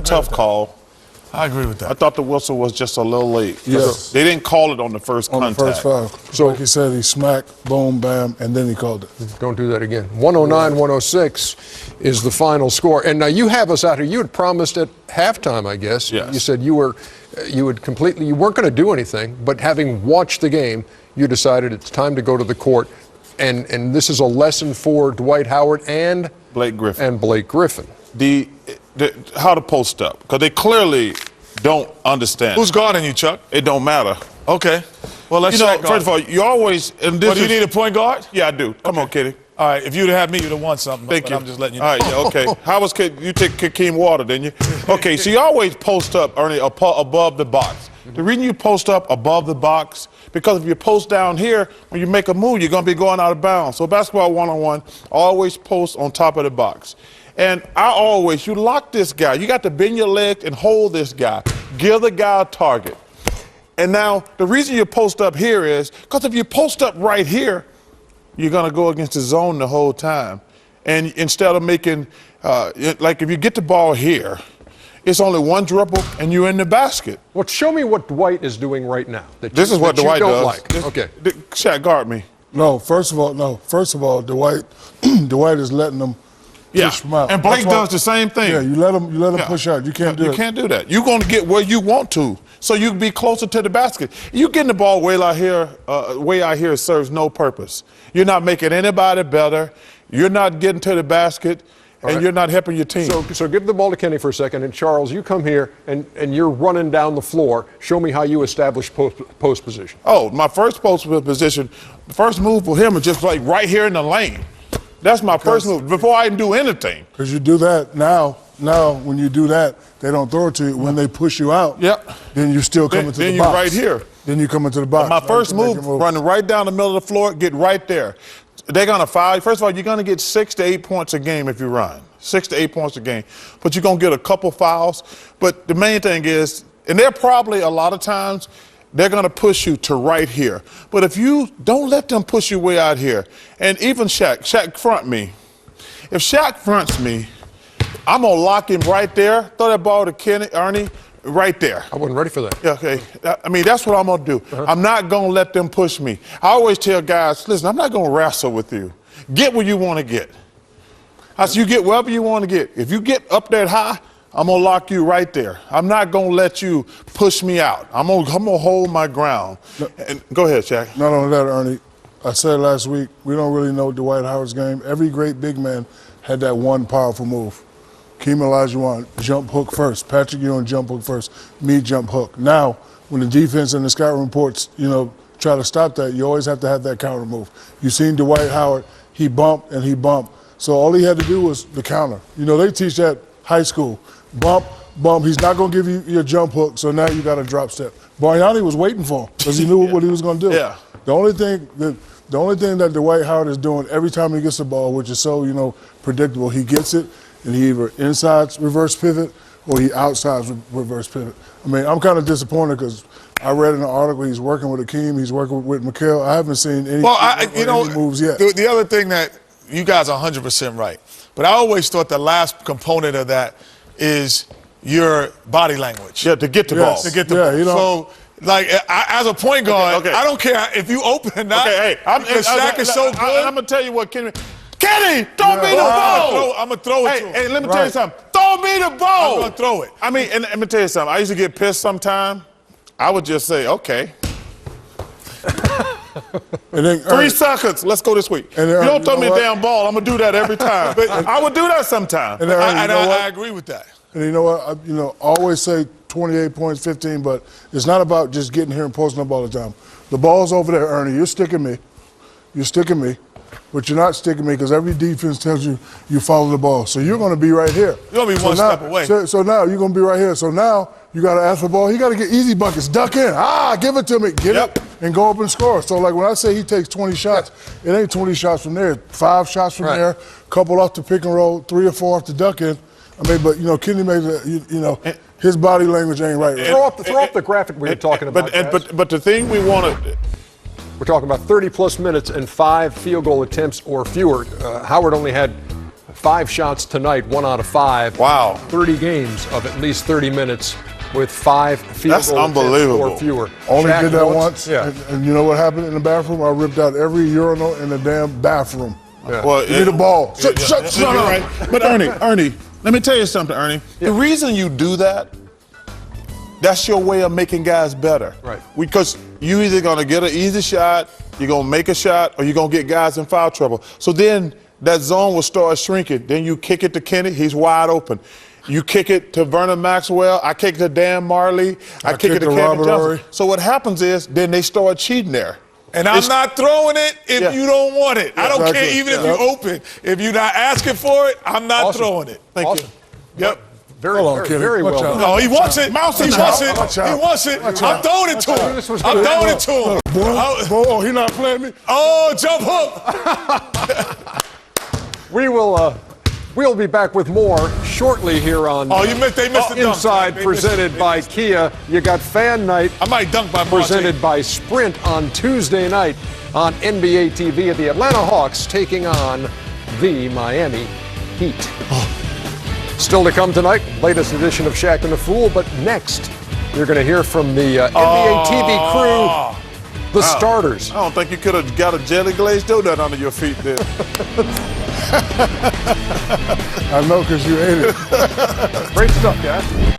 a tough call. I agree with that. I thought the whistle was just a little late. Yes. They didn't call it on the first On contact. the first foul. So- like he said, he smacked, boom, bam, and then he called it. Don't do that again. 109-106 is the final score. And now you have us out here. You had promised at halftime, I guess. Yes. You said you weren't going to do anything, but having watched the game, you decided it's time to go to the court. And this is a lesson for Dwight Howard and Blake Griffin. How to post up, because they clearly don't understand. Who's guarding you, Chuck? It don't matter. Okay. Well, let's check. First of all, you always. And this Do you need a point guard? Yeah, I do. Come on, Kitty. All right. If you'd have had me, you'd have won something. Thank but you. I'm just letting you know. All right, yeah, okay. How was you take Kakeem Water, didn't you? Okay, so you always post up, Ernie, above the box. The reason you post up above the box, because if you post down here, when you make a move, you're going to be going out of bounds. So basketball one-on-one, always post on top of the box. And you lock this guy. You got to bend your leg and hold this guy. Give the guy a target. And now the reason you post up here is because if you post up right here, you're going to go against the zone the whole time. And instead of making, like if you get the ball here, it's only one dribble and you're in the basket. Well, show me what Dwight is doing right now. This is what Dwight does. Like. Okay. Shaq, guard me. No, first of all, Dwight is letting them push them out. And Blake does the same thing. Yeah, you let them push out. You can't do it. You can't do that. You're going to get where you want to, so you can be closer to the basket. You getting the ball way out here serves no purpose. You're not making anybody better. You're not getting to the basket. And you're not helping your team. So give the ball to Kenny for a second. And Charles, you come here and you're running down the floor. Show me how you establish post position. Oh, my first post position, the first move for him is just like right here in the lane. That's my first move before I even do anything. Because you do that now when you do that, they don't throw it to you. When they push you out, then you still come into the box. Then you're right here. Then you come into the box. My first move, running right down the middle of the floor, get right there. They're going to foul you. First of all, you're going to get 6 to 8 points a game if you run. 6 to 8 points a game. But you're going to get a couple fouls. But the main thing is, and they're probably a lot of times, they're going to push you to right here. But if you don't let them push you way out here, and even Shaq front me. If Shaq fronts me, I'm going to lock him right there, throw that ball to Ernie, right there. I wasn't ready for that. Yeah, okay. I mean, that's what I'm going to do. I'm not going to let them push me. I always tell guys, listen, I'm not going to wrestle with you. Get where you want to get. I said, you get wherever you want to get. If you get up that high, I'm going to lock you right there. I'm not going to let you push me out. I'm going to hold my ground. And go ahead, Shaq. Not only that, Ernie, I said last week, we don't really know Dwight Howard's game. Every great big man had that one powerful move. Keem Olajuwon, jump hook first. Patrick Ewing, jump hook first. Me, jump hook. Now, when the defense and the scouting reports, try to stop that, you always have to have that counter move. You've seen Dwight Howard, he bumped and he bumped. So all he had to do was the counter. They teach that high school. Bump, bump. He's not going to give you your jump hook, so now you got a drop step. Bargnani was waiting for him because he knew what he was going to do. Yeah. The only thing that Dwight Howard is doing every time he gets the ball, which is so, predictable, he gets it, and he either insides reverse pivot or he outsides reverse pivot. I mean, I'm kind of disappointed because I read in an article he's working with Akeem, he's working with Mikal. I haven't seen any moves yet. The other thing that you guys are 100% right, but I always thought the last component of that is your body language. Yeah, to get the ball. To get the ball. So, as a point guard, I don't care if you open or not. Okay, because Shaq is so good. I'm going to tell you what, Kenny, throw me the ball. I'm going to throw it to him. Hey, let me tell you something. Throw me the ball. I'm going to throw it. I mean, and let me tell you something. I used to get pissed sometime. I would just say, okay. And then, 3 seconds. Let's go this week. If you don't throw me a damn ball, I'm going to do that every time. But I would do that sometime. And I agree with that. And you know what? I always say 28 points, 15, but it's not about just getting here and posting up all the time. The ball's over there, Ernie. You're sticking me. But you're not sticking me because every defense tells you follow the ball. So you're going to be right here. You're going to be one step away. So now you're going to be right here. So now you got to ask for the ball. He got to get easy buckets. Duck in. Give it to me. Get it and go up and score. So, when I say he takes 20 shots, it ain't 20 shots from there. 5 shots from there, couple off the pick and roll, 3 or 4 off the duck in. I mean, but, Kenny makes his body language ain't right. Throw up the graphic we were talking about. But the thing we want to... We're talking about 30-plus minutes and 5 field goal attempts or fewer. Howard only had 5 shots tonight, 1 out of 5. Wow. 30 games of at least 30 minutes with 5 field That's goal attempts unbelievable. or fewer. Only Shaq did that once. Yeah. And you know what happened in the bathroom? I ripped out every urinal in the damn bathroom. Yeah. Well, Give me the ball. Shut you're up. right. But Ernie, let me tell you something, Ernie. The reason you do that, that's your way of making guys better. Right. Because you either gonna get an easy shot, you're gonna make a shot, or you're gonna get guys in foul trouble. So then that zone will start shrinking. Then you kick it to Kenny, he's wide open. You kick it to Vernon Maxwell, I kick it to Dan Marley, I kick it to Kevin Robert Johnson. Horry. So what happens is then they start cheating there. And I'm not throwing it if Yeah. you don't want it. I don't Exactly. care even if Yeah. you open. If you're not asking for it, I'm not Awesome. throwing it. Thank Awesome. you. Yep. Very, Hold on, very, Kenny. very Watch well out. done. No, he wants it. Mouse He in the wants house. it. Watch He out. wants it. Watch I'm out. throwing it to him. This was I'm good. throwing it to him. Boy, he not playing me. Oh, jump hook. We'll be back with more shortly here on Oh, they missed the dunk. Inside, They missed presented it. by Kia. You got Fan Night I might dunk by presented by Sprint on Tuesday night on NBA TV at the Atlanta Hawks taking on the Miami Heat. Still to come tonight, latest edition of Shaq and the Fool, but next you're going to hear from the NBA TV crew, the starters. I don't think you could have got a jelly glazed donut under your feet there. I know because you ate it. Great stuff, guys.